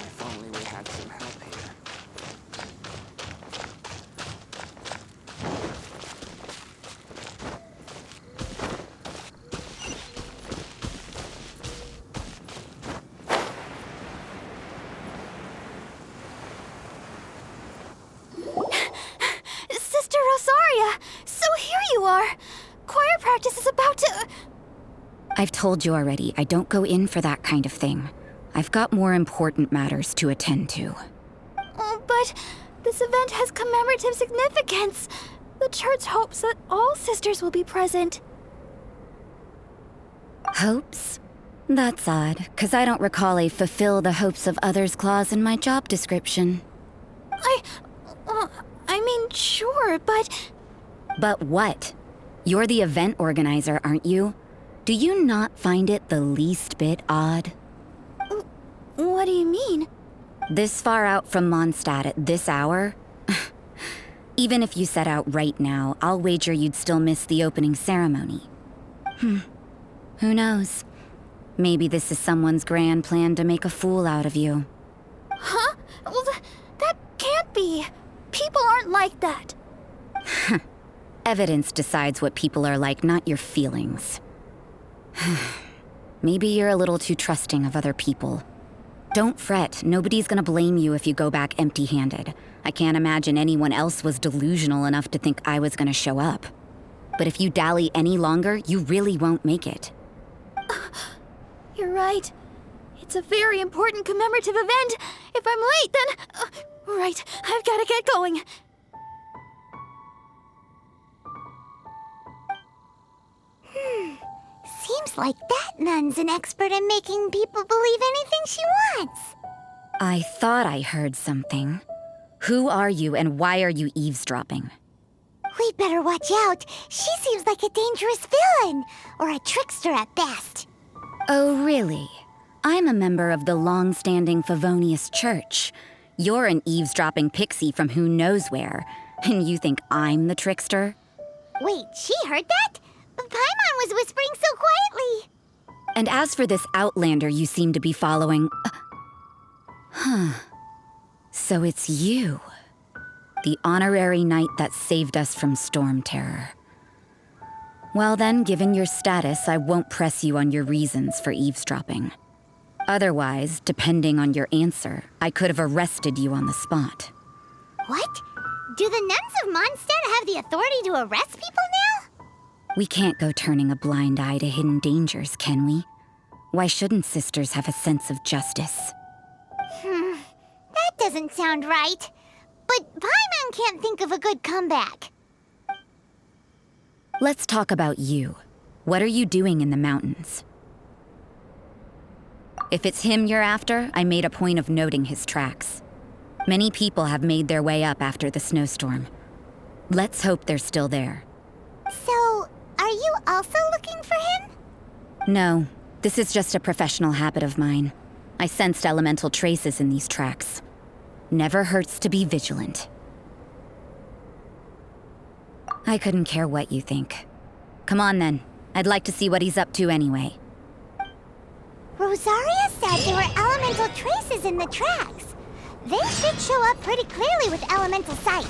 If only we had some help here. Sister Rosaria! So here you are! Choir practice is about to... I've told you already, I don't go in for that kind of thing. I've got more important matters to attend to. Oh, but this event has commemorative significance. The church hopes that all sisters will be present. Hopes? That's odd, 'cause I don't recall a fulfill the hopes of others clause in my job description. I mean, sure, but... But what? You're the event organizer, aren't you? Do you not find it the least bit odd? What do you mean? This far out from Mondstadt at this hour? Even if you set out right now, I'll wager you'd still miss the opening ceremony. Who knows? Maybe this is someone's grand plan to make a fool out of you. Huh? Well, that can't be. People aren't like that. Evidence decides what people are like, not your feelings. Maybe you're a little too trusting of other people. Don't fret, nobody's gonna blame you if you go back empty-handed. I can't imagine anyone else was delusional enough to think I was gonna show up. But if you dally any longer, you really won't make it. You're right. It's a very important commemorative event. If I'm late, then... right, I've gotta get going. Seems like that nun's an expert in making people believe anything she wants. I thought I heard something. Who are you and why are you eavesdropping? We'd better watch out. She seems like a dangerous villain, or a trickster at best. Oh, really? I'm a member of the long-standing Favonius Church. You're an eavesdropping pixie from who knows where, and you think I'm the trickster? Wait, she heard that? Paimon was whispering so quietly. And as for this outlander you seem to be following... So it's you. The honorary knight that saved us from storm terror. Well then, given your status, I won't press you on your reasons for eavesdropping. Otherwise, depending on your answer, I could have arrested you on the spot. What? Do the nuns of Mondstadt have the authority to arrest people now? We can't go turning a blind eye to hidden dangers, can we? Why shouldn't sisters have a sense of justice? That doesn't sound right. But Paimon can't think of a good comeback. Let's talk about you. What are you doing in the mountains? If it's him you're after, I made a point of noting his tracks. Many people have made their way up after the snowstorm. Let's hope they're still there. So, are you also looking for him? No, this is just a professional habit of mine. I sensed elemental traces in these tracks. Never hurts to be vigilant. I couldn't care what you think. Come on then. I'd like to see what he's up to anyway. Rosaria said there were elemental traces in the tracks. They should show up pretty clearly with elemental sight.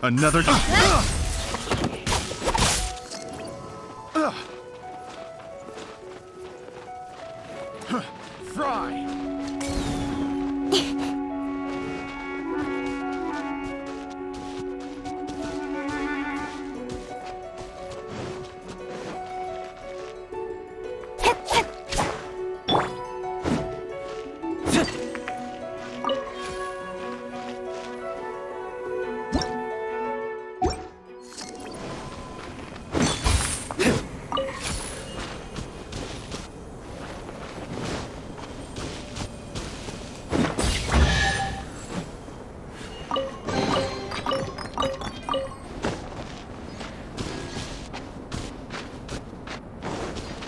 Another... Fry!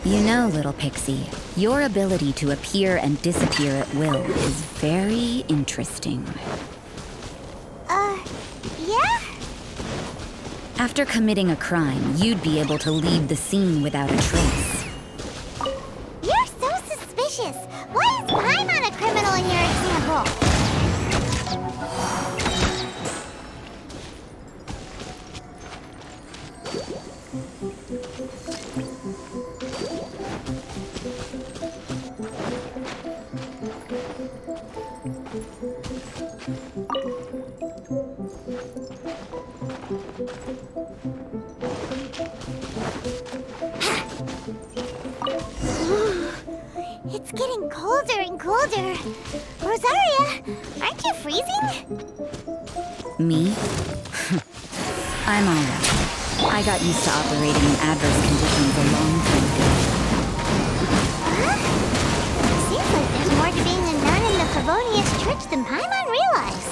You know, little pixie, your ability to appear and disappear at will is very interesting. Yeah? After committing a crime, you'd be able to leave the scene without a trace. You're so suspicious. Why is Paimon a criminal in your example? It's getting colder and colder. Rosaria, aren't you freezing? Me? I'm alright. I got used to operating in adverse conditions a long time ago. Huh? Seems like there's more to being a nun in the Favonius Church than Paimon realized.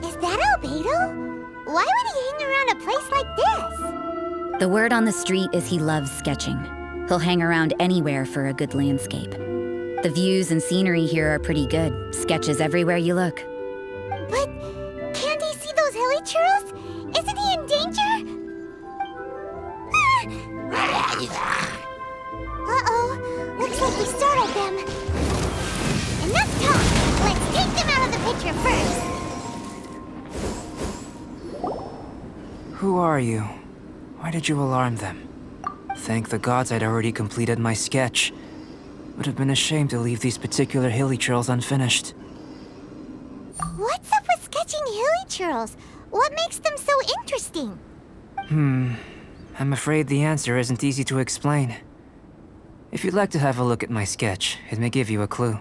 Is that Albedo? Why would he hang around a place like this? The word on the street is he loves sketching. He'll hang around anywhere for a good landscape. The views and scenery here are pretty good. Sketches everywhere you look. But can't he see those hilly churros? Isn't he in danger? Uh-oh, looks like we startled them. Enough talk! Let's take them out of the picture first! Who are you? Why did you alarm them? Thank the gods I'd already completed my sketch. Would have been a shame to leave these particular hilly churls unfinished. What's up with sketching hilly churls? What makes them so interesting? I'm afraid the answer isn't easy to explain. If you'd like to have a look at my sketch, it may give you a clue.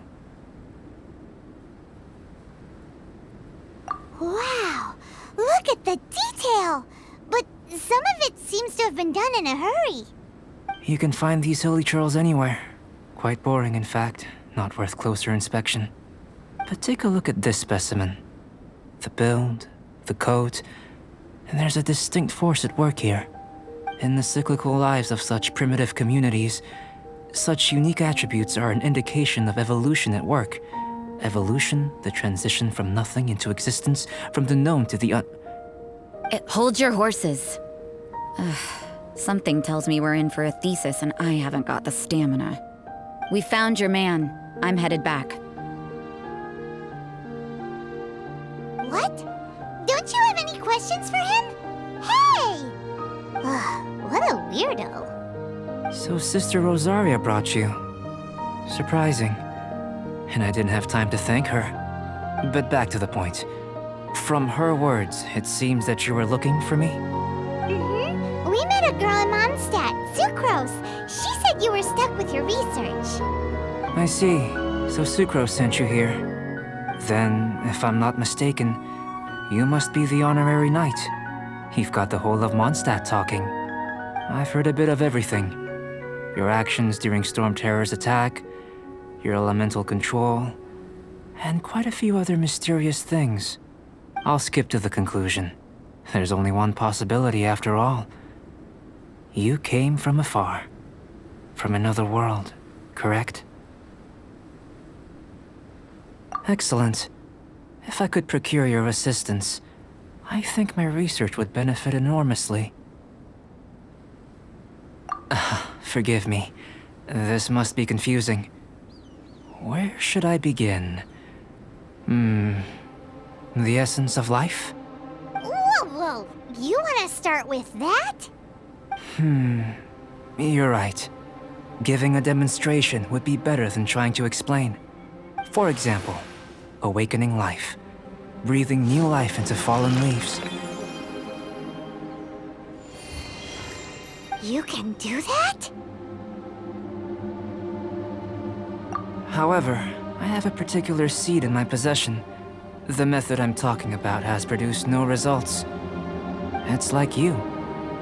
Wow! Look at the detail! But some of it seems to have been done in a hurry. You can find these hilly churls anywhere. Quite boring, in fact. Not worth closer inspection. But take a look at this specimen. The build, the coat, and there's a distinct force at work here. In the cyclical lives of such primitive communities, such unique attributes are an indication of evolution at work. Evolution, the transition from nothing into existence, from the known to the Hold your horses. Something tells me we're in for a thesis and I haven't got the stamina. We found your man. I'm headed back. What? Don't you have any questions for him? Hey! What a weirdo. So Sister Rosaria brought you. Surprising. And I didn't have time to thank her. But back to the point. From her words, it seems that you were looking for me? We met a girl in Mondstadt, Sucrose. She said you were stuck with your research. I see. So Sucrose sent you here. Then, if I'm not mistaken, you must be the honorary knight. You've got the whole of Mondstadt talking. I've heard a bit of everything. Your actions during Storm Terror's attack, your elemental control, and quite a few other mysterious things. I'll skip to the conclusion. There's only one possibility after all. You came from afar. From another world, correct? Excellent. If I could procure your assistance, I think my research would benefit enormously. Forgive me. This must be confusing. Where should I begin? The essence of life? Whoa, you want to start with that? You're right. Giving a demonstration would be better than trying to explain. For example, awakening life. Breathing new life into fallen leaves. You can do that? However, I have a particular seed in my possession. The method I'm talking about has produced no results. It's like you,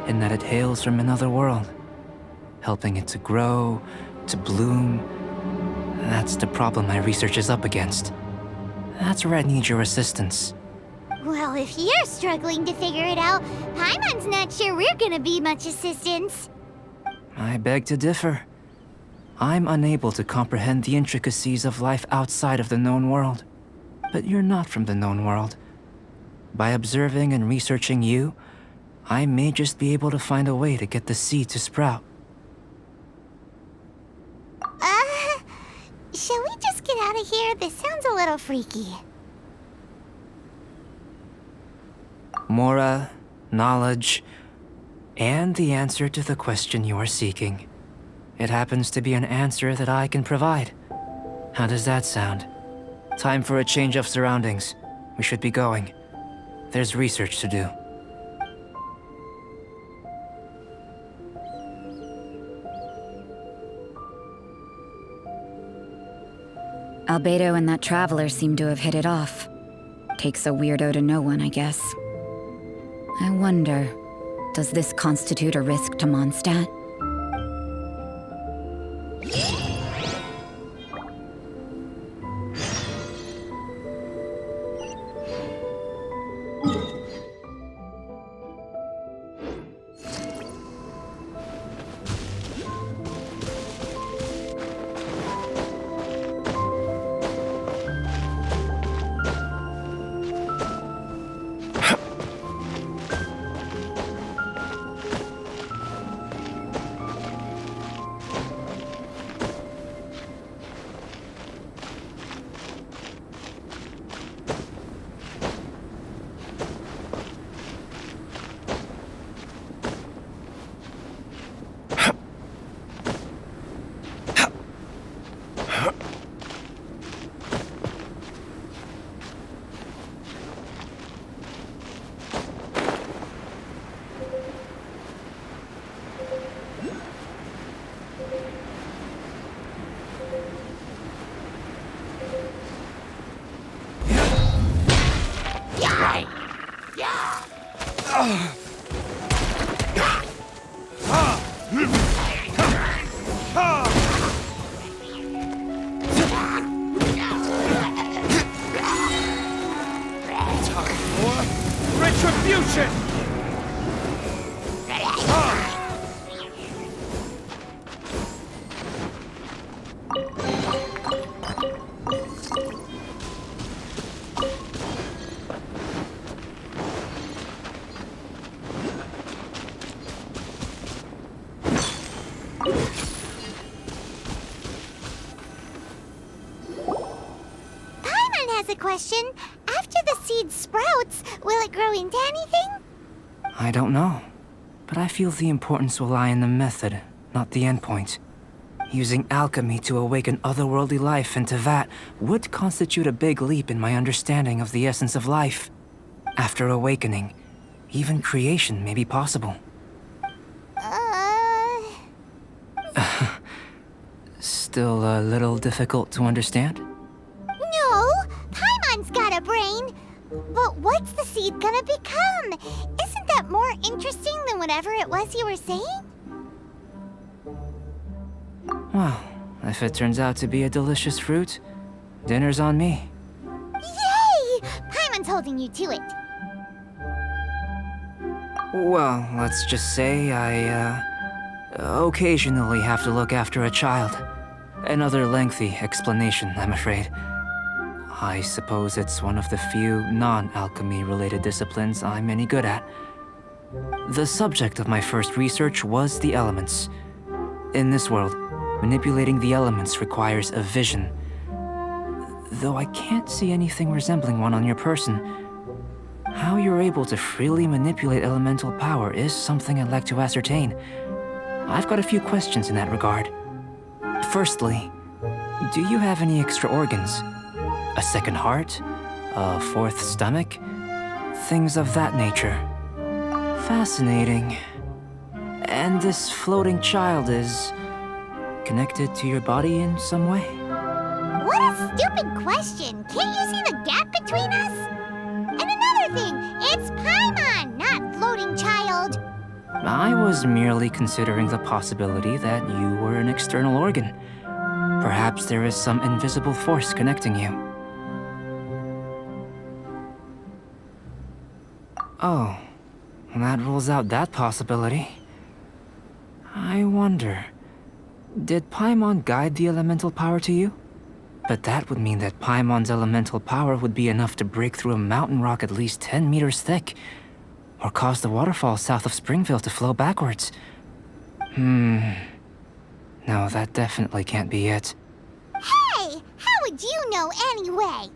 in that it hails from another world. Helping it to grow, to bloom. That's the problem my research is up against. That's where I need your assistance. Well, if you're struggling to figure it out, Paimon's not sure we're gonna be much assistance. I beg to differ. I'm unable to comprehend the intricacies of life outside of the known world. But you're not from the known world. By observing and researching you, I may just be able to find a way to get the seed to sprout. Shall we just get out of here? This sounds a little freaky. Mora, knowledge, and the answer to the question you are seeking. It happens to be an answer that I can provide. How does that sound? Time for a change of surroundings. We should be going. There's research to do. Albedo and that traveler seem to have hit it off. Takes a weirdo to know one, I guess. I wonder, does this constitute a risk to Mondstadt? Time for retribution! Paimon has a question. After the seed sprouts, will it grow into anything? I don't know, but I feel the importance will lie in the method, not the endpoint. Using alchemy to awaken otherworldly life into that would constitute a big leap in my understanding of the essence of life. After awakening, even creation may be possible. Still a little difficult to understand? No, Paimon's got a brain. But what's the seed gonna become? Isn't that more interesting than whatever it was you were saying? Well, if it turns out to be a delicious fruit, dinner's on me. Yay! Paimon's holding you to it. Well, let's just say I, occasionally have to look after a child. Another lengthy explanation, I'm afraid. I suppose it's one of the few non-alchemy related disciplines I'm any good at. The subject of my first research was the elements. In this world, manipulating the elements requires a vision. Though I can't see anything resembling one on your person, how you're able to freely manipulate elemental power is something I'd like to ascertain. I've got a few questions in that regard. Firstly, do you have any extra organs? A second heart? A fourth stomach? Things of that nature. Fascinating. And this floating child is connected to your body in some way? What a stupid question! Can't you see the gap between us? And another thing, it's Paimon, not floating child. I was merely considering the possibility that you were an external organ. Perhaps there is some invisible force connecting you. Oh, that rules out that possibility. I wonder, did Paimon guide the elemental power to you? But that would mean that Paimon's elemental power would be enough to break through a mountain rock at least 10 meters thick, or cause the waterfall south of Springville to flow backwards. No, that definitely can't be it. Hey, how would you know anyway?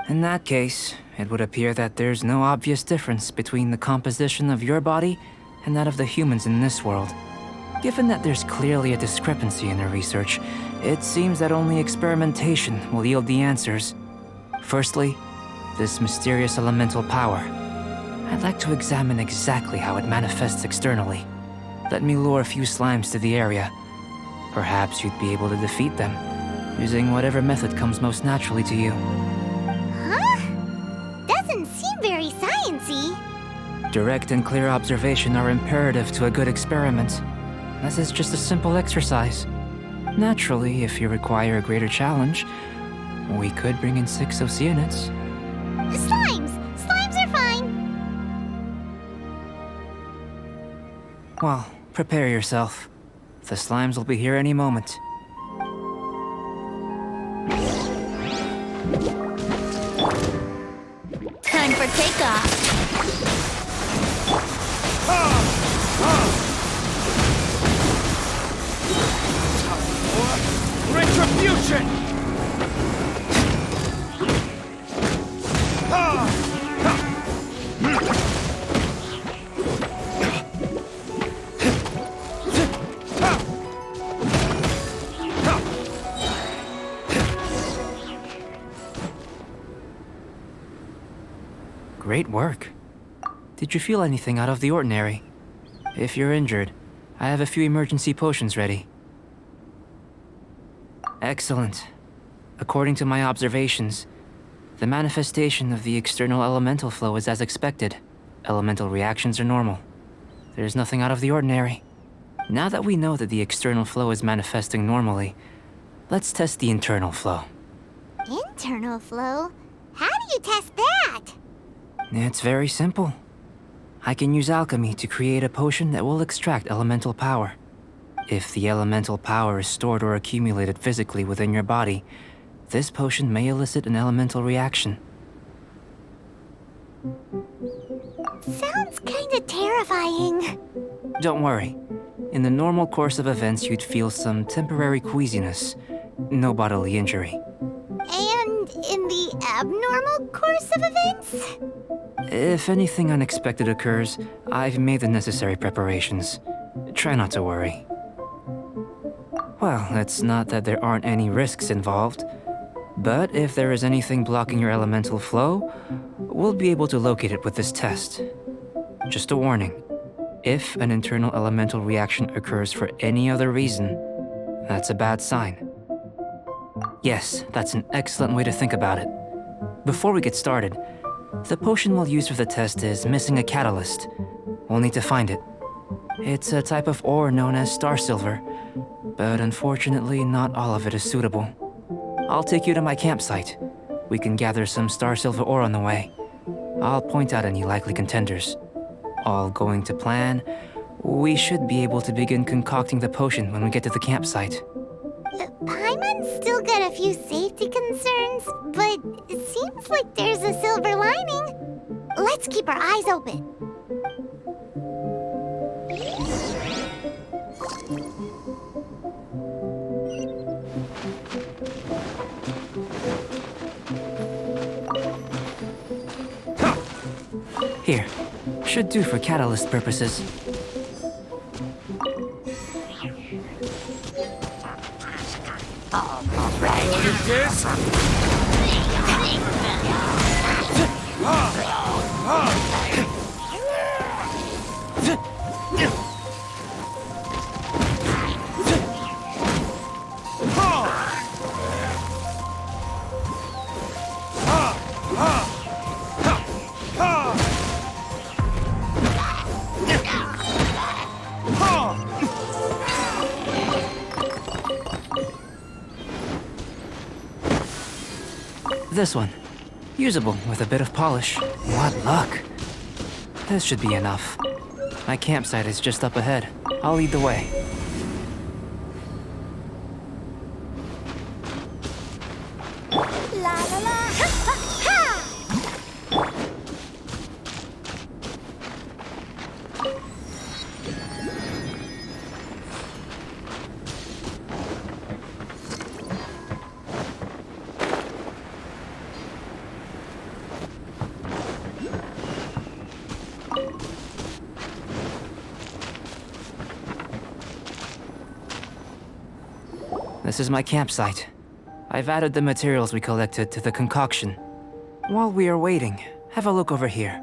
In that case, it would appear that there's no obvious difference between the composition of your body and that of the humans in this world. Given that there's clearly a discrepancy in the research, it seems that only experimentation will yield the answers. Firstly, this mysterious elemental power. I'd like to examine exactly how it manifests externally. Let me lure a few slimes to the area. Perhaps you'd be able to defeat them, using whatever method comes most naturally to you. Huh? Doesn't seem very sciencey. Direct and clear observation are imperative to a good experiment. This is just a simple exercise. Naturally, if you require a greater challenge, we could bring in 6 Oceanids. Slimes! Slimes are fine! Well, prepare yourself. The slimes will be here any moment. Time for takeoff. Retribution! Great work. Did you feel anything out of the ordinary? If you're injured, I have a few emergency potions ready. Excellent. According to my observations, the manifestation of the external elemental flow is as expected. Elemental reactions are normal. There's nothing out of the ordinary. Now that we know that the external flow is manifesting normally, let's test the internal flow. Internal flow? How do you test that? It's very simple. I can use alchemy to create a potion that will extract elemental power. If the elemental power is stored or accumulated physically within your body, this potion may elicit an elemental reaction. Sounds kinda terrifying. Don't worry. In the normal course of events, you'd feel some temporary queasiness. No bodily injury. And in the abnormal course of events? If anything unexpected occurs, I've made the necessary preparations. Try not to worry. Well, it's not that there aren't any risks involved, but if there is anything blocking your elemental flow, we'll be able to locate it with this test. Just a warning. If an internal elemental reaction occurs for any other reason, that's a bad sign. Yes, that's an excellent way to think about it. Before we get started, the potion we'll use for the test is missing a catalyst. We'll need to find it. It's a type of ore known as star silver, but unfortunately not all of it is suitable. I'll take you to my campsite. We can gather some star silver ore on the way. I'll point out any likely contenders. All going to plan, we should be able to begin concocting the potion when we get to the campsite. Paimon's still got a few safety concerns, but it seems like there's a silver lining. Let's keep our eyes open. Here, should do for catalyst purposes. Look at this! This one. Usable with a bit of polish. What luck. This should be enough. My campsite is just up ahead. I'll lead the way. La la la! Ha ha ha! This is my campsite. I've added the materials we collected to the concoction. While we are waiting, have a look over here.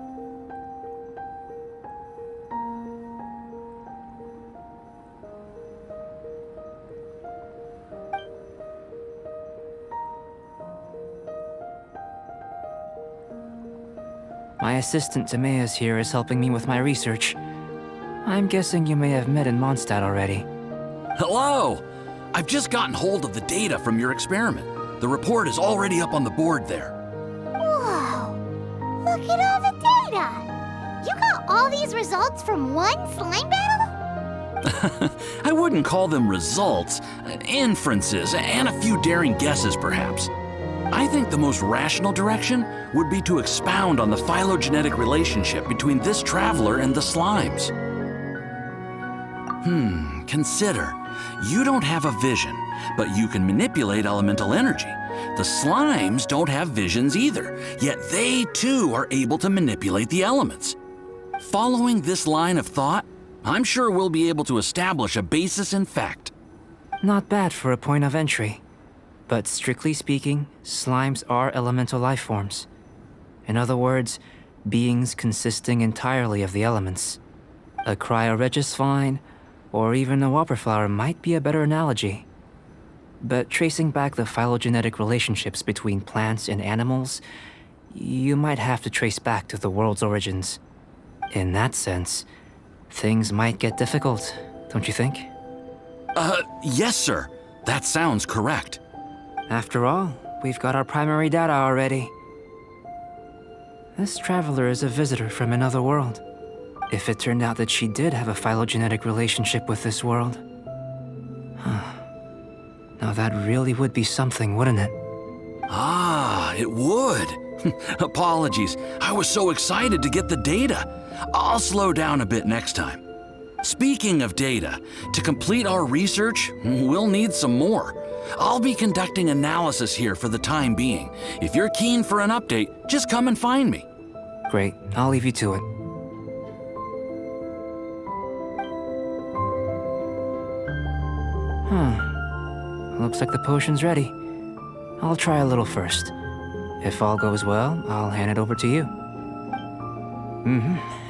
My assistant Timaeus here is helping me with my research. I'm guessing you may have met in Mondstadt already. Hello! I've just gotten hold of the data from your experiment. The report is already up on the board there. Whoa! Look at all the data! You got all these results from one slime battle? I wouldn't call them results, inferences, and a few daring guesses perhaps. I think the most rational direction would be to expound on the phylogenetic relationship between this traveler and the slimes. Consider. You don't have a vision, but you can manipulate elemental energy. The slimes don't have visions either, yet they too are able to manipulate the elements. Following this line of thought, I'm sure we'll be able to establish a basis in fact. Not bad for a point of entry. But strictly speaking, slimes are elemental life forms. In other words, beings consisting entirely of the elements. A cryoregis vine, or even a whopperflower might be a better analogy. But tracing back the phylogenetic relationships between plants and animals, you might have to trace back to the world's origins. In that sense, things might get difficult, don't you think? Yes, sir. That sounds correct. After all, we've got our primary data already. This traveler is a visitor from another world. If it turned out that she did have a phylogenetic relationship with this world... Now that really would be something, wouldn't it? Ah, it would. Apologies. I was so excited to get the data. I'll slow down a bit next time. Speaking of data, to complete our research, we'll need some more. I'll be conducting analysis here for the time being. If you're keen for an update, just come and find me. Great, I'll leave you to it. Looks like the potion's ready. I'll try a little first. If all goes well, I'll hand it over to you.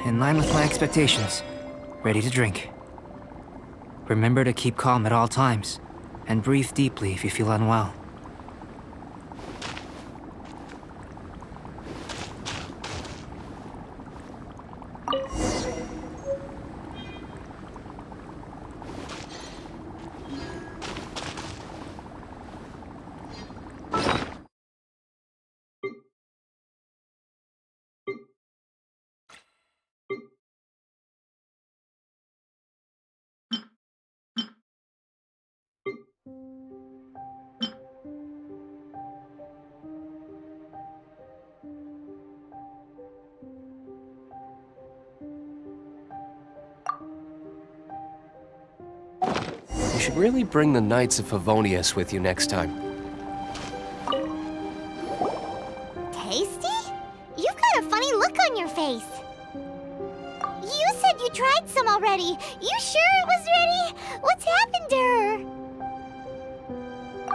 In line with my expectations. Ready to drink. Remember to keep calm at all times, and breathe deeply if you feel unwell. You should really bring the Knights of Favonius with you next time. Tasty? You've got a funny look on your face. You said you tried some already. You sure it was ready? What's happened to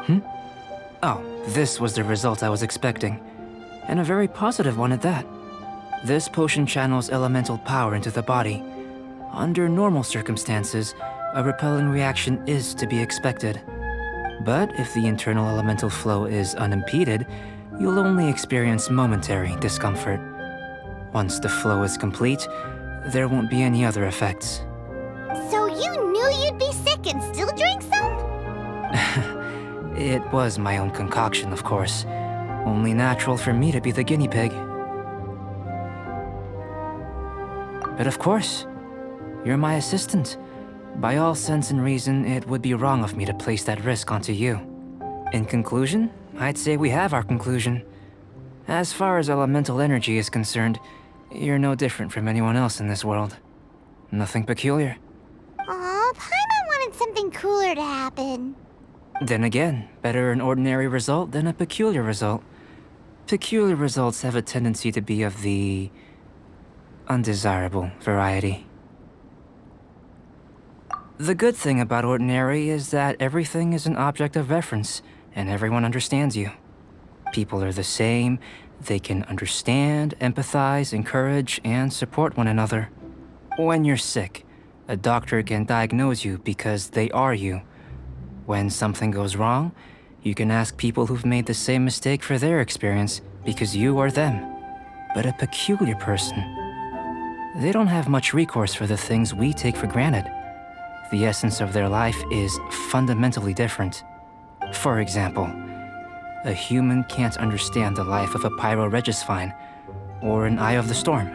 her? Oh, this was the result I was expecting. And a very positive one at that. This potion channels elemental power into the body. Under normal circumstances, a repelling reaction is to be expected. But if the internal elemental flow is unimpeded, you'll only experience momentary discomfort. Once the flow is complete, there won't be any other effects. So you knew you'd be sick and still drank some? It was my own concoction, of course. Only natural for me to be the guinea pig. But of course, you're my assistant. By all sense and reason, it would be wrong of me to place that risk onto you. In conclusion, I'd say we have our conclusion. As far as elemental energy is concerned, you're no different from anyone else in this world. Nothing peculiar. Aw, Paimon wanted something cooler to happen. Then again, better an ordinary result than a peculiar result. Peculiar results have a tendency to be of the undesirable variety. The good thing about ordinary is that everything is an object of reference, and everyone understands you. People are the same, they can understand, empathize, encourage, and support one another. When you're sick, a doctor can diagnose you because they are you. When something goes wrong, you can ask people who've made the same mistake for their experience because you are them. But a peculiar person, they don't have much recourse for the things we take for granted. The essence of their life is fundamentally different. For example, a human can't understand the life of a pyroregisvine or an eye of the storm.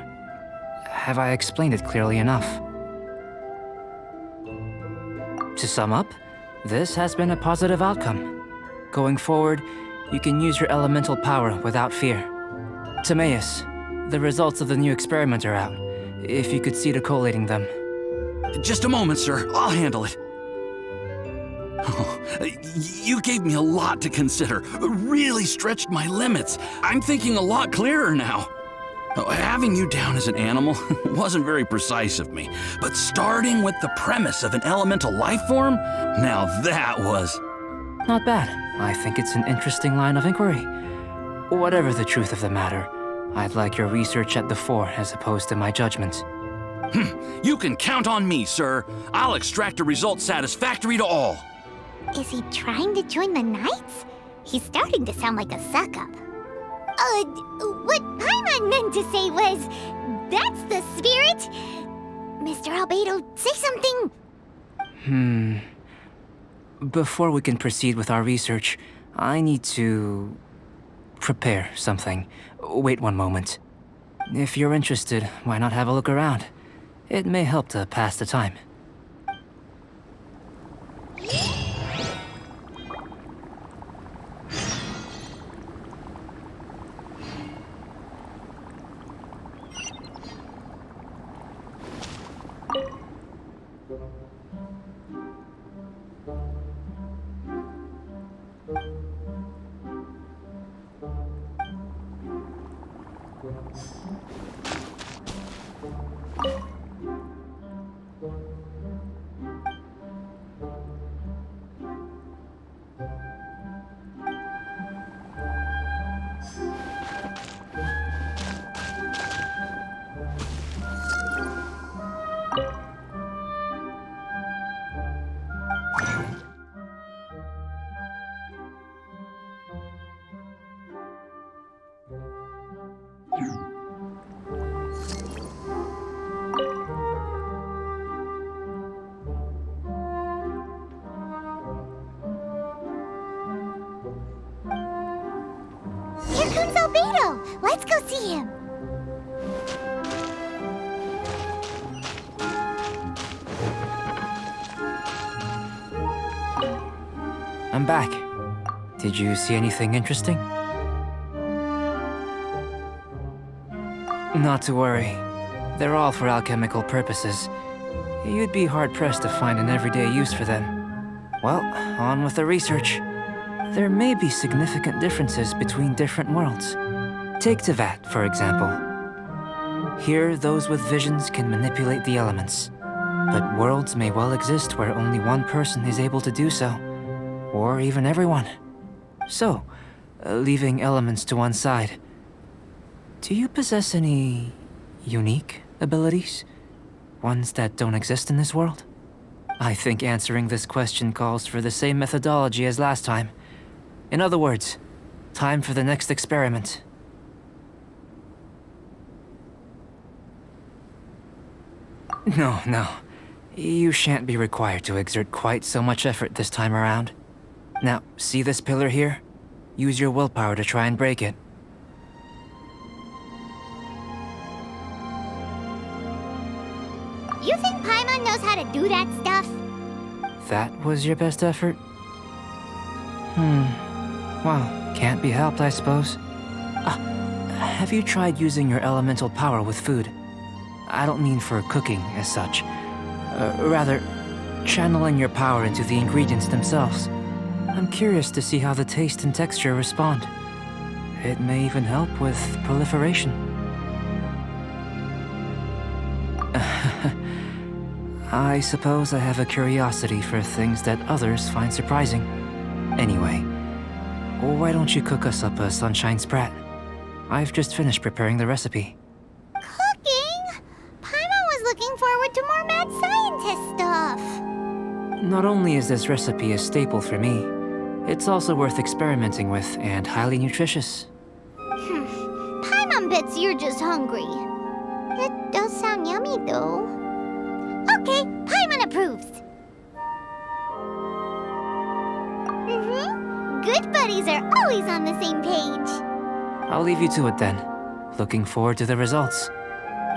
Have I explained it clearly enough? To sum up, this has been a positive outcome. Going forward, you can use your elemental power without fear. Timaeus, the results of the new experiment are out. If you could see to collating them. Just a moment, sir. I'll handle it. Oh, you gave me a lot to consider. Really stretched my limits. I'm thinking a lot clearer now. Having you down as an animal wasn't very precise of me, but starting with the premise of an elemental life form, now that was... Not bad. I think it's an interesting line of inquiry. Whatever the truth of the matter, I'd like your research at the fore as opposed to my judgment. You can count on me, sir. I'll extract a result satisfactory to all. Is he trying to join the Knights? He's starting to sound like a suck-up. What Paimon meant to say was, That's the spirit! Mr. Albedo, say something! Before we can proceed with our research, I need to prepare something. Wait one moment. If you're interested, why not have a look around? It may help to pass the time. Here comes Albedo! Let's go see him! I'm back. Did you see anything interesting? Not to worry. They're all for alchemical purposes. You'd be hard-pressed to find an everyday use for them. Well, on with the research. There may be significant differences between different worlds. Take Tevat, for example. Here, those with visions can manipulate the elements. But worlds may well exist where only one person is able to do so. Or even everyone. So, leaving elements to one side, do you possess any unique abilities? Ones that don't exist in this world? I think answering this question calls for the same methodology as last time. In other words, time for the next experiment. No. You shan't be required to exert quite so much effort this time around. Now, see this pillar here? Use your willpower to try and break it. You think Paimon knows how to do that stuff? That was your best effort? Well, can't be helped, I suppose. Have you tried using your elemental power with food? I don't mean for cooking as such. Rather, channeling your power into the ingredients themselves. I'm curious to see how the taste and texture respond. It may even help with proliferation. I suppose I have a curiosity for things that others find surprising. Anyway, why don't you cook us up a sunshine sprat? I've just finished preparing the recipe. Cooking? Paimon was looking forward to more mad scientist stuff. Not only is this recipe a staple for me, it's also worth experimenting with and highly nutritious. Paimon bets you're just hungry. It does sound yummy, though. Okay, Paimon approves. Good buddies are always on the same page. I'll leave you to it then. Looking forward to the results.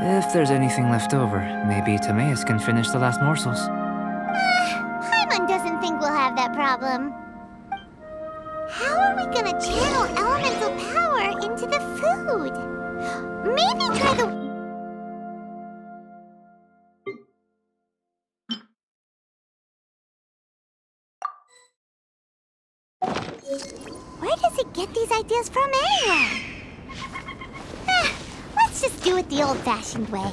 If there's anything left over, maybe Timaeus can finish the last morsels. Paimon doesn't think we'll have that problem. How are we gonna channel elemental power into the food? Maybe try the... Where does it get these ideas from anyway? Let's just do it the old-fashioned way.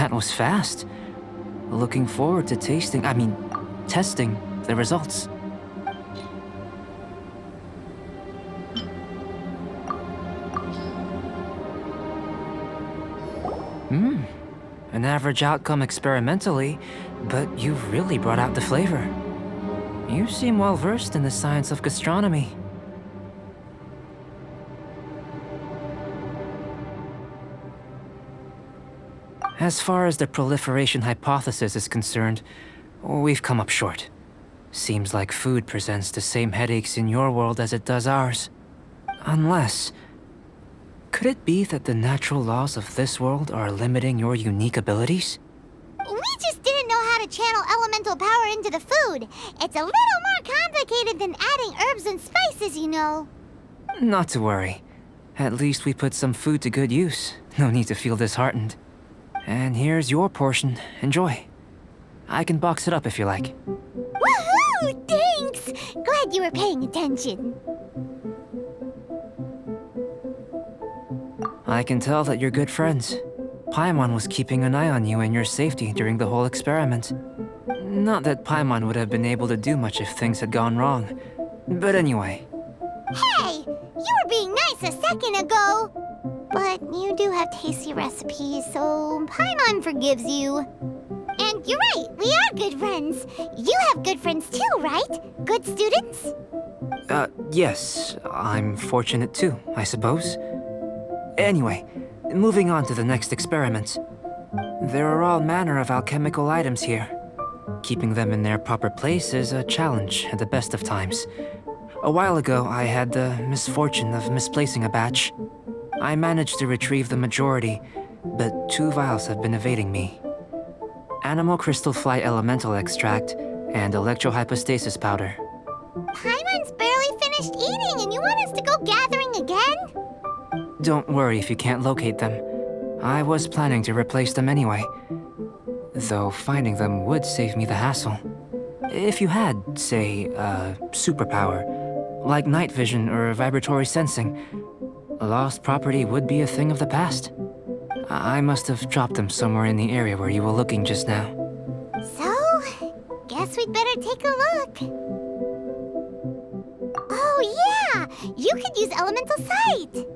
That was fast. Looking forward to testing the results. An average outcome experimentally, but you've really brought out the flavor. You seem well versed in the science of gastronomy. As far as the proliferation hypothesis is concerned, we've come up short. Seems like food presents the same headaches in your world as it does ours. Unless... could it be that the natural laws of this world are limiting your unique abilities? We just didn't know how to channel elemental power into the food. It's a little more complicated than adding herbs and spices, you know. Not to worry. At least we put some food to good use. No need to feel disheartened. And here's your portion. Enjoy. I can box it up if you like. Woohoo! Thanks! Glad you were paying attention. I can tell that you're good friends. Paimon was keeping an eye on you and your safety during the whole experiment. Not that Paimon would have been able to do much if things had gone wrong. But anyway. Hey! You were being nice a second ago! But you do have tasty recipes, so Paimon forgives you. And you're right, we are good friends. You have good friends too, right? Good students? Yes. I'm fortunate too, I suppose. Anyway, moving on to the next experiment. There are all manner of alchemical items here. Keeping them in their proper place is a challenge at the best of times. A while ago, I had the misfortune of misplacing a batch. I managed to retrieve the majority, but 2 vials have been evading me. Animal crystal fly elemental extract and electrohypostasis powder. Paimon's barely finished eating and you want us to go gathering again? Don't worry if you can't locate them. I was planning to replace them anyway. Though finding them would save me the hassle. If you had, say, a superpower, like night vision or vibratory sensing, lost property would be a thing of the past. I must have dropped them somewhere in the area where you were looking just now. So, guess we'd better take a look. Oh yeah! You could use elemental sight!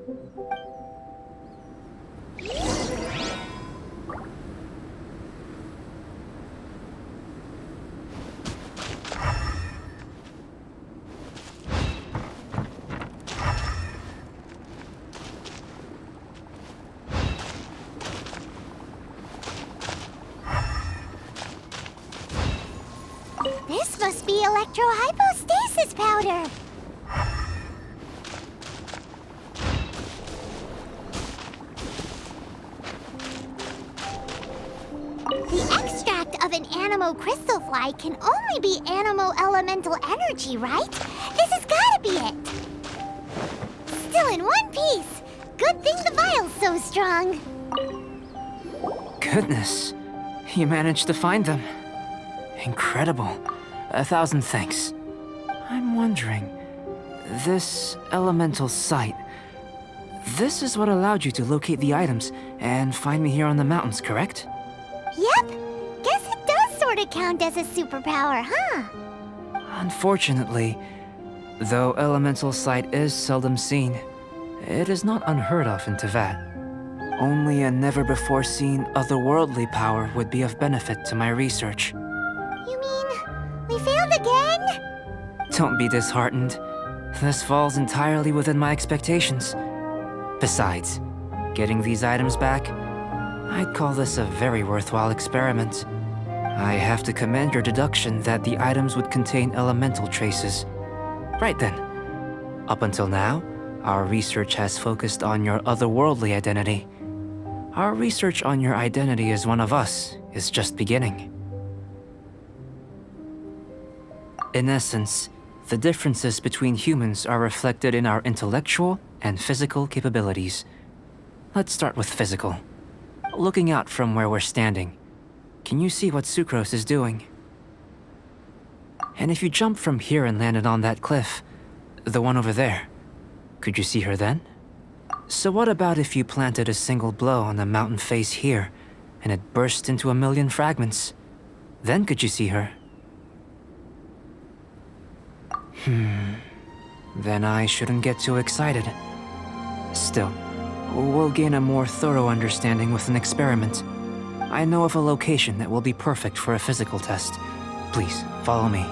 This must be electrohypostasis powder. The extract of an animo crystal fly can only be animo elemental energy, right? This has gotta be it. Still in one piece. Good thing the vial's so strong. Goodness, you managed to find them. Incredible. 1,000 thanks. I'm wondering, this elemental sight, this is what allowed you to locate the items and find me here on the mountains, correct? Yep. Guess it does sort of count as a superpower, huh? Unfortunately, though elemental sight is seldom seen, it is not unheard of in Teyvat. Only a never-before-seen otherworldly power would be of benefit to my research. You mean we failed again? Don't be disheartened. This falls entirely within my expectations. Besides, getting these items back, I'd call this a very worthwhile experiment. I have to commend your deduction that the items would contain elemental traces. Right then. Up until now, our research has focused on your otherworldly identity. Our research on your identity as one of us is just beginning. In essence, the differences between humans are reflected in our intellectual and physical capabilities. Let's start with physical. Looking out from where we're standing, can you see what Sucrose is doing? And if you jumped from here and landed on that cliff, the one over there, could you see her then? So what about if you planted a single blow on the mountain face here, and it burst into a million fragments. Then could you see her? Then I shouldn't get too excited. Still, we'll gain a more thorough understanding with an experiment. I know of a location that will be perfect for a physical test. Please, follow me.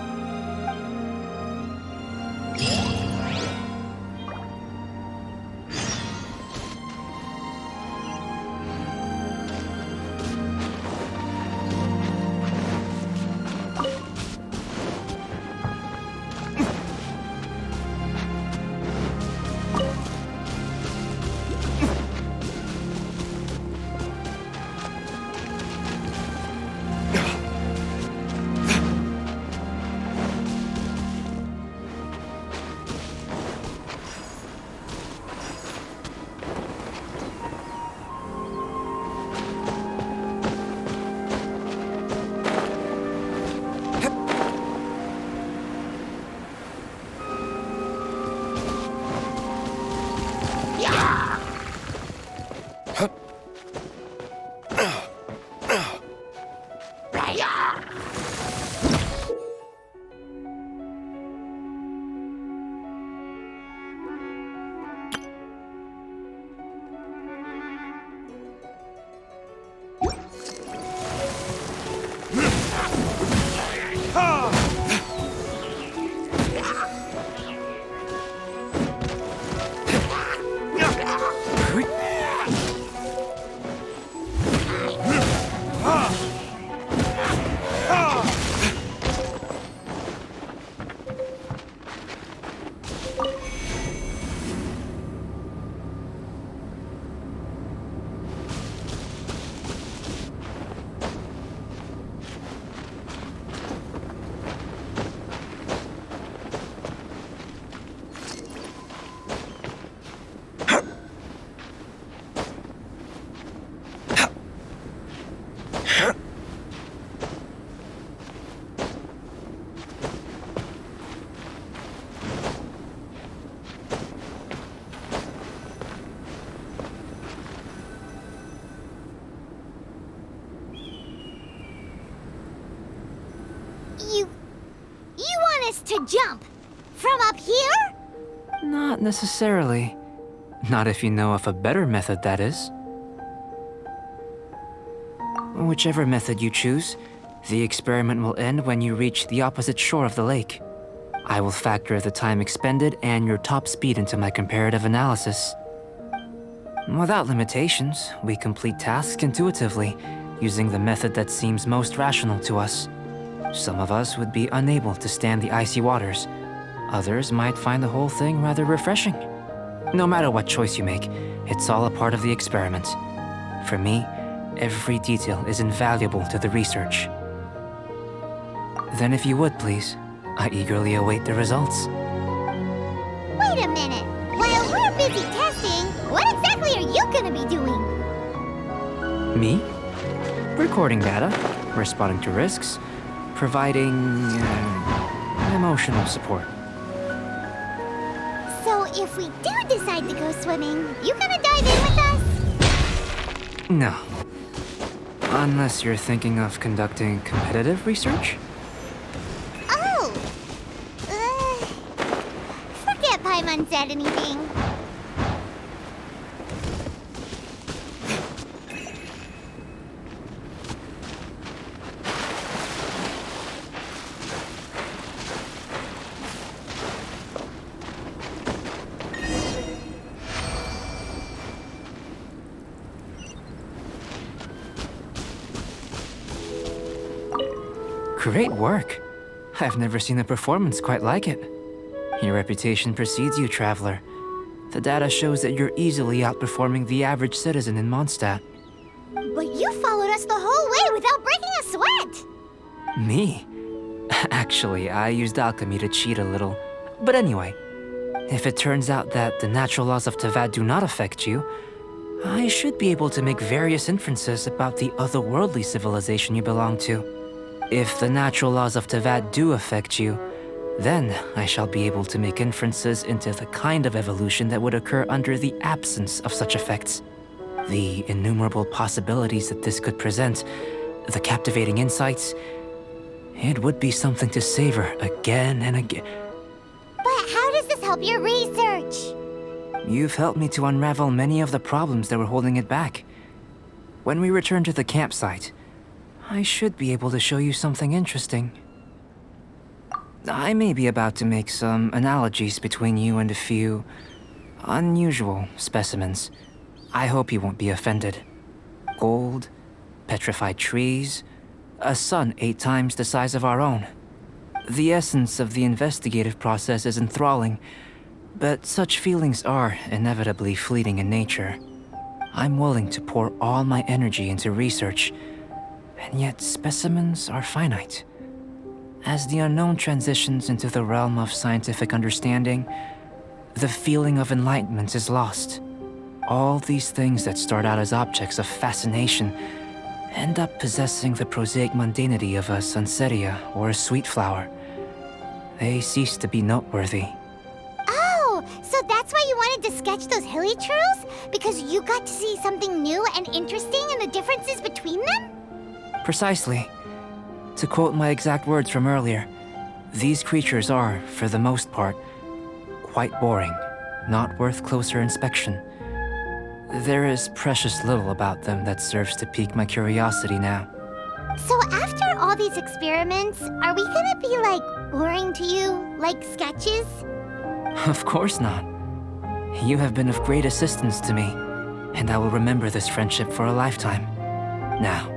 You want us to jump? From up here? Not necessarily. Not if you know of a better method, that is. Whichever method you choose, the experiment will end when you reach the opposite shore of the lake. I will factor the time expended and your top speed into my comparative analysis. Without limitations, we complete tasks intuitively, using the method that seems most rational to us. Some of us would be unable to stand the icy waters. Others might find the whole thing rather refreshing. No matter what choice you make, it's all a part of the experiment. For me, every detail is invaluable to the research. Then if you would, please, I eagerly await the results. Wait a minute. While we're busy testing, what exactly are you gonna be doing? Me? Recording data, responding to risks, providing emotional support. So if we do decide to go swimming, you gonna dive in with us? No. Unless you're thinking of conducting competitive research? Oh! Forget Paimon said anything. Great work. I've never seen a performance quite like it. Your reputation precedes you, Traveler. The data shows that you're easily outperforming the average citizen in Mondstadt. But you followed us the whole way without breaking a sweat! Me? Actually, I used alchemy to cheat a little. But anyway, if it turns out that the natural laws of Tavad do not affect you, I should be able to make various inferences about the otherworldly civilization you belong to. If the natural laws of Tavad do affect you, then I shall be able to make inferences into the kind of evolution that would occur under the absence of such effects. The innumerable possibilities that this could present, the captivating insights, it would be something to savor again and again. But how does this help your research? You've helped me to unravel many of the problems that were holding it back. When we return to the campsite, I should be able to show you something interesting. I may be about to make some analogies between you and a few unusual specimens. I hope you won't be offended. Gold, petrified trees, a sun 8 times the size of our own. The essence of the investigative process is enthralling, but such feelings are inevitably fleeting in nature. I'm willing to pour all my energy into research, and yet specimens are finite. As the unknown transitions into the realm of scientific understanding, the feeling of enlightenment is lost. All these things that start out as objects of fascination end up possessing the prosaic mundanity of a sunsetia or a sweet flower. They cease to be noteworthy. Oh, so that's why you wanted to sketch those hilly churls? Because you got to see something new and interesting and the differences between them? Precisely. To quote my exact words from earlier, these creatures are, for the most part, quite boring, not worth closer inspection. There is precious little about them that serves to pique my curiosity now. So after all these experiments, are we gonna be like boring to you, like sketches? Of course not. You have been of great assistance to me, and I will remember this friendship for a lifetime. Now,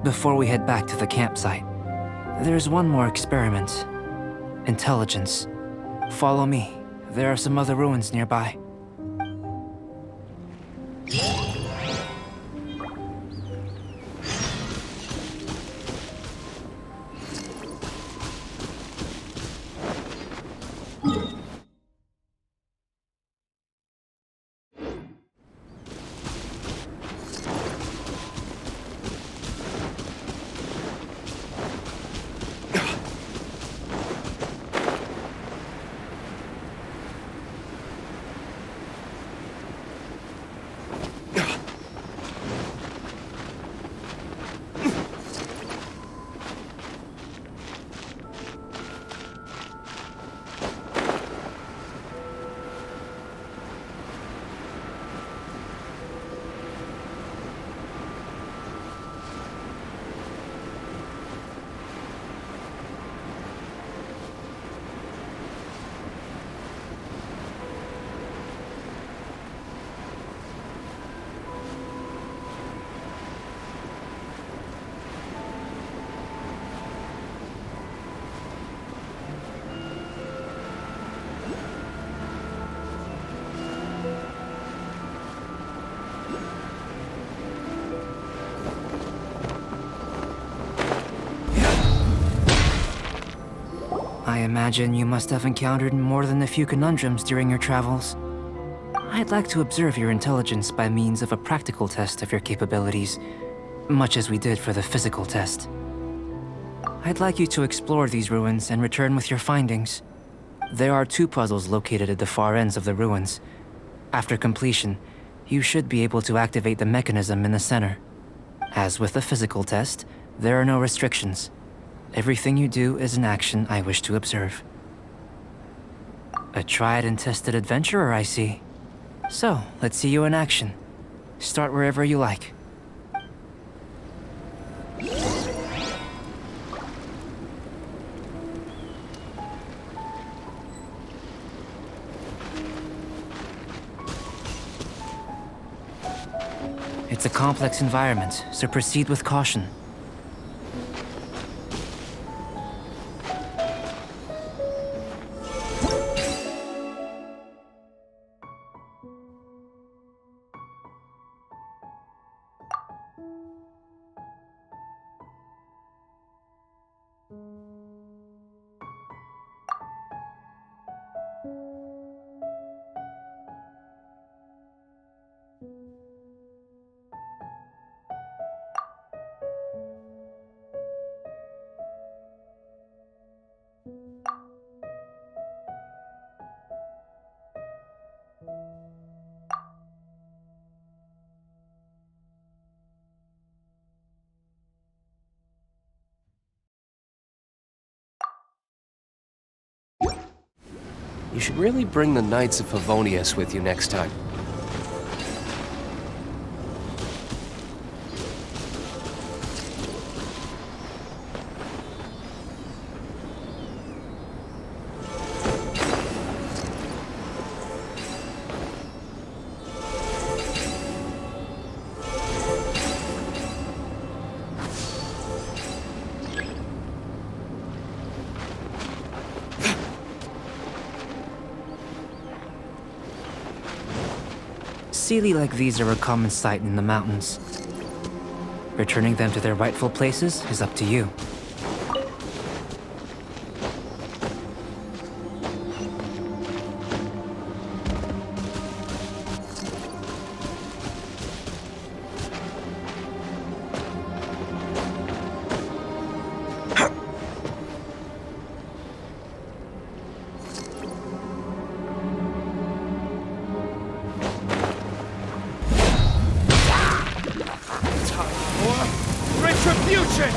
before we head back to the campsite, there's one more experiment. Intelligence. Follow me. There are some other ruins nearby. I imagine you must have encountered more than a few conundrums during your travels. I'd like to observe your intelligence by means of a practical test of your capabilities, much as we did for the physical test. I'd like you to explore these ruins and return with your findings. There are 2 puzzles located at the far ends of the ruins. After completion, you should be able to activate the mechanism in the center. As with the physical test, there are no restrictions. Everything you do is an action I wish to observe. A tried and tested adventurer, I see. So, let's see you in action. Start wherever you like. It's a complex environment, so proceed with caution. You should really bring the Knights of Favonius with you next time. Sealy like these are a common sight in the mountains. Returning them to their rightful places is up to you. Retribution!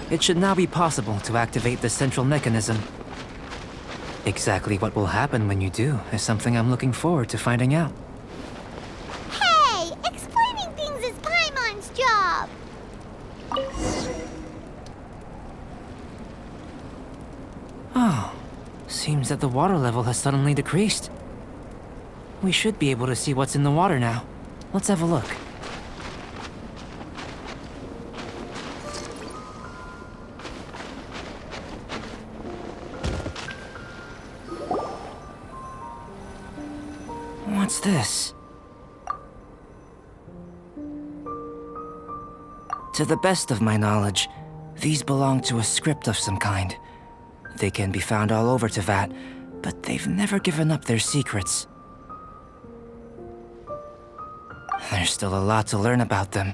It should now be possible to activate the central mechanism. Exactly what will happen when you do is something I'm looking forward to finding out. Hey! Explaining things is Paimon's job! Oh, seems that the water level has suddenly decreased. We should be able to see what's in the water now. Let's have a look. What's this? To the best of my knowledge, these belong to a script of some kind. They can be found all over Teyvat, but they've never given up their secrets. There's still a lot to learn about them.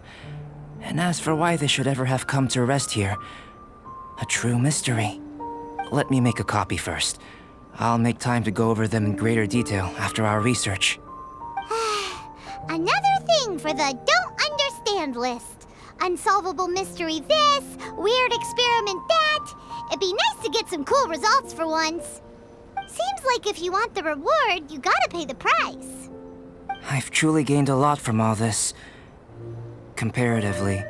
And as for why they should ever have come to rest here, a true mystery. Let me make a copy first. I'll make time to go over them in greater detail after our research. Another thing for the don't understand list. Unsolvable mystery this, weird experiment that. It'd be nice to get some cool results for once. Seems like if you want the reward, you gotta pay the price. I've truly gained a lot from all this. Comparatively,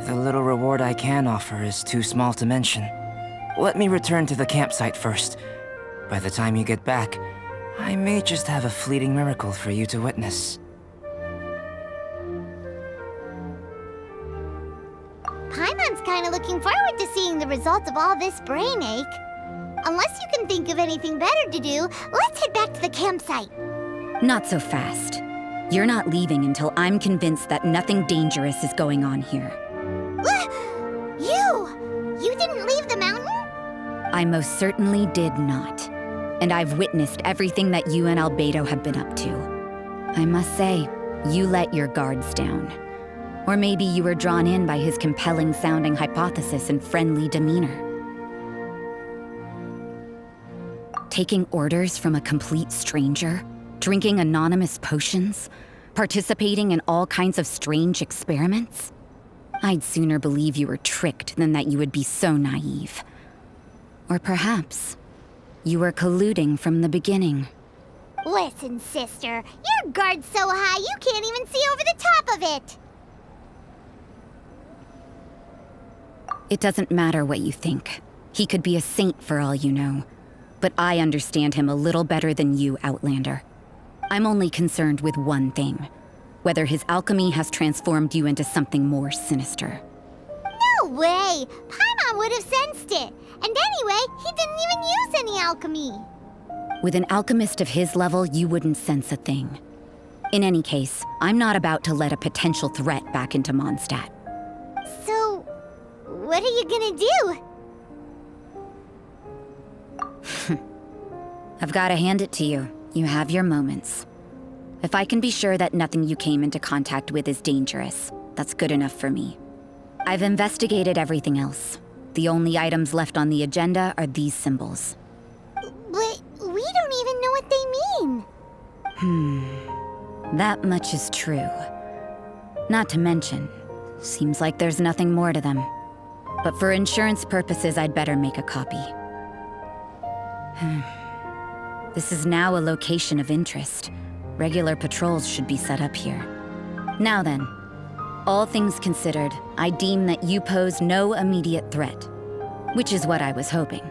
the little reward I can offer is too small to mention. Let me return to the campsite first. By the time you get back, I may just have a fleeting miracle for you to witness. Paimon's kinda looking forward to seeing the results of all this brain ache. Unless you can think of anything better to do, let's head back to the campsite. Not so fast. You're not leaving until I'm convinced that nothing dangerous is going on here. You didn't leave the mountain? I most certainly did not. And I've witnessed everything that you and Albedo have been up to. I must say, you let your guards down. Or maybe you were drawn in by his compelling-sounding hypothesis and friendly demeanor. Taking orders from a complete stranger, drinking anonymous potions, participating in all kinds of strange experiments? I'd sooner believe you were tricked than that you would be so naive. Or perhaps you were colluding from the beginning. Listen, sister, your guard's so high you can't even see over the top of it. It doesn't matter what you think. He could be a saint for all you know. But I understand him a little better than you, Outlander. I'm only concerned with one thing. Whether his alchemy has transformed you into something more sinister. No way! Paimon would have sensed it. And anyway, he didn't even use any alchemy. With an alchemist of his level, you wouldn't sense a thing. In any case, I'm not about to let a potential threat back into Mondstadt. So, what are you gonna do? I've got to hand it to you. You have your moments. If I can be sure that nothing you came into contact with is dangerous, that's good enough for me. I've investigated everything else. The only items left on the agenda are these symbols. But we don't even know what they mean. That much is true. Not to mention, seems like there's nothing more to them. But for insurance purposes, I'd better make a copy. This is now a location of interest. Regular patrols should be set up here. Now then, all things considered, I deem that you pose no immediate threat. Which is what I was hoping.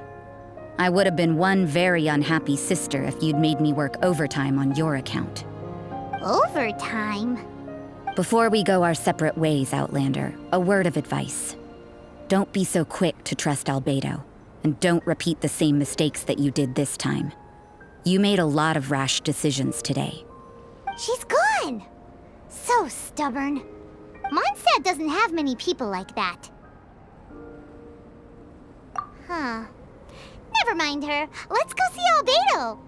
I would have been one very unhappy sister if you'd made me work overtime on your account. Overtime? Before we go our separate ways, Outlander, a word of advice. Don't be so quick to trust Albedo, and don't repeat the same mistakes that you did this time. You made a lot of rash decisions today. She's gone! So stubborn. Mondstadt doesn't have many people like that. Huh. Never mind her. Let's go see Albedo!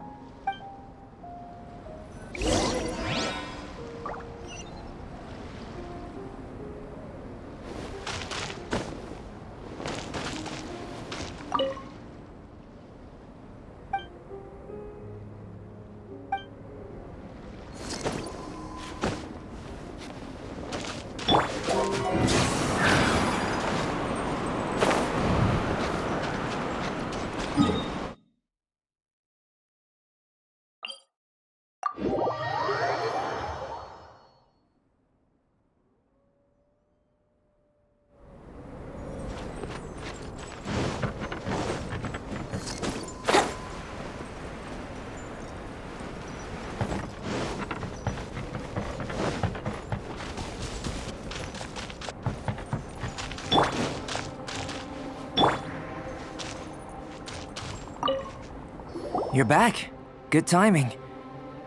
You're back. Good timing.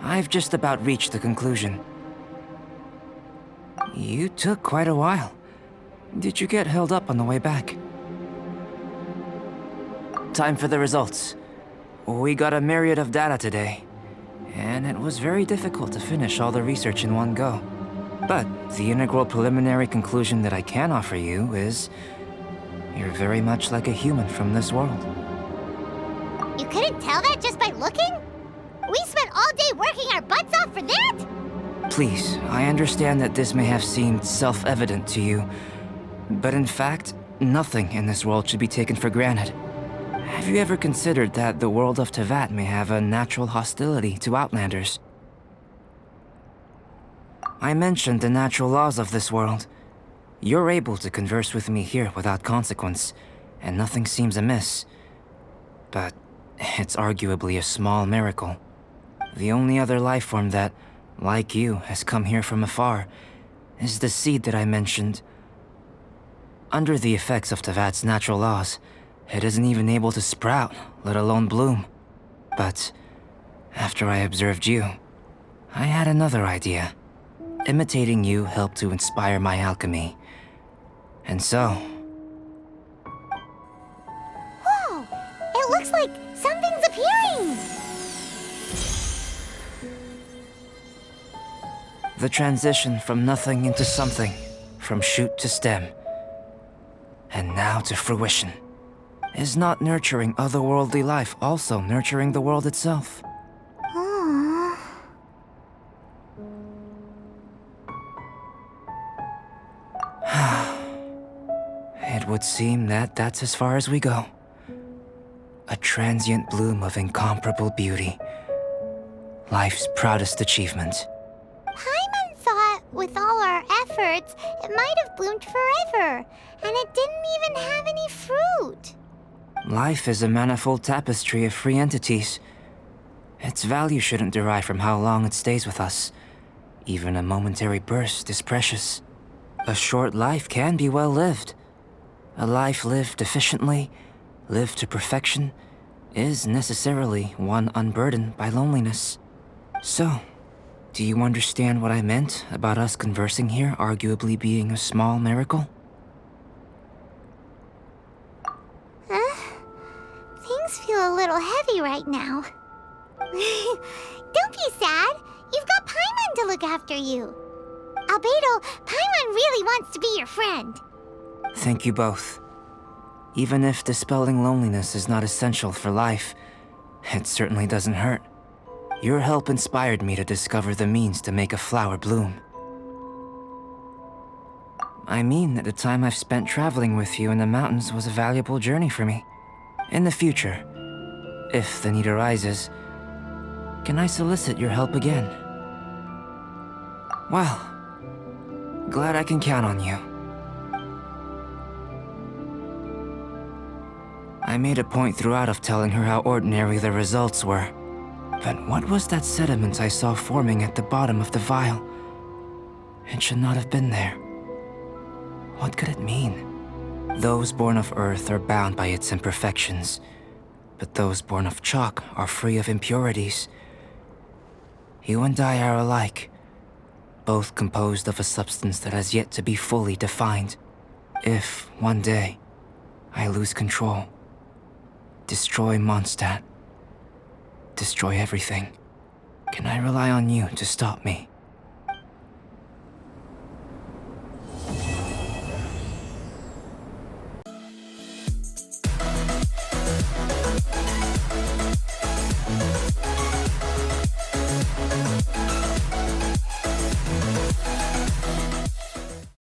I've just about reached the conclusion. You took quite a while. Did you get held up on the way back? Time for the results. We got a myriad of data today, and it was very difficult to finish all the research in one go. But the integral preliminary conclusion that I can offer you is you're very much like a human from this world. You couldn't tell that just by looking? We spent all day working our butts off for that? Please, I understand that this may have seemed self-evident to you, but in fact, nothing in this world should be taken for granted. Have you ever considered that the world of Teyvat may have a natural hostility to Outlanders? I mentioned the natural laws of this world. You're able to converse with me here without consequence, and nothing seems amiss. But it's arguably a small miracle. The only other life form that, like you, has come here from afar is the seed that I mentioned. Under the effects of Teyvat's natural laws, it isn't even able to sprout, let alone bloom. But after I observed you, I had another idea. Imitating you helped to inspire my alchemy. And so... Whoa! It looks like something's appearing! The transition from nothing into something, from shoot to stem, and now to fruition. Is not nurturing otherworldly life also nurturing the world itself? Aww. It would seem that that's as far as we go. A transient bloom of incomparable beauty. Life's proudest achievement. Paimon thought, with all our efforts, it might have bloomed forever, and it didn't even have any fruit. Life is a manifold tapestry of free entities. Its value shouldn't derive from how long it stays with us. Even a momentary burst is precious. A short life can be well lived. A life lived efficiently, lived to perfection, is necessarily one unburdened by loneliness. So, do you understand what I meant about us conversing here arguably being a small miracle? Things feel a little heavy right now. Don't be sad. You've got Paimon to look after you. Albedo, Paimon really wants to be your friend. Thank you both. Even if dispelling loneliness is not essential for life, it certainly doesn't hurt. Your help inspired me to discover the means to make a flower bloom. I mean that the time I've spent traveling with you in the mountains was a valuable journey for me. In the future, if the need arises, can I solicit your help again? Well, glad I can count on you. I made a point throughout of telling her how ordinary the results were. But what was that sediment I saw forming at the bottom of the vial? It should not have been there. What could it mean? Those born of Earth are bound by its imperfections, but those born of chalk are free of impurities. You and I are alike, both composed of a substance that has yet to be fully defined. If, one day, I lose control, destroy Mondstadt, destroy everything, can I rely on you to stop me?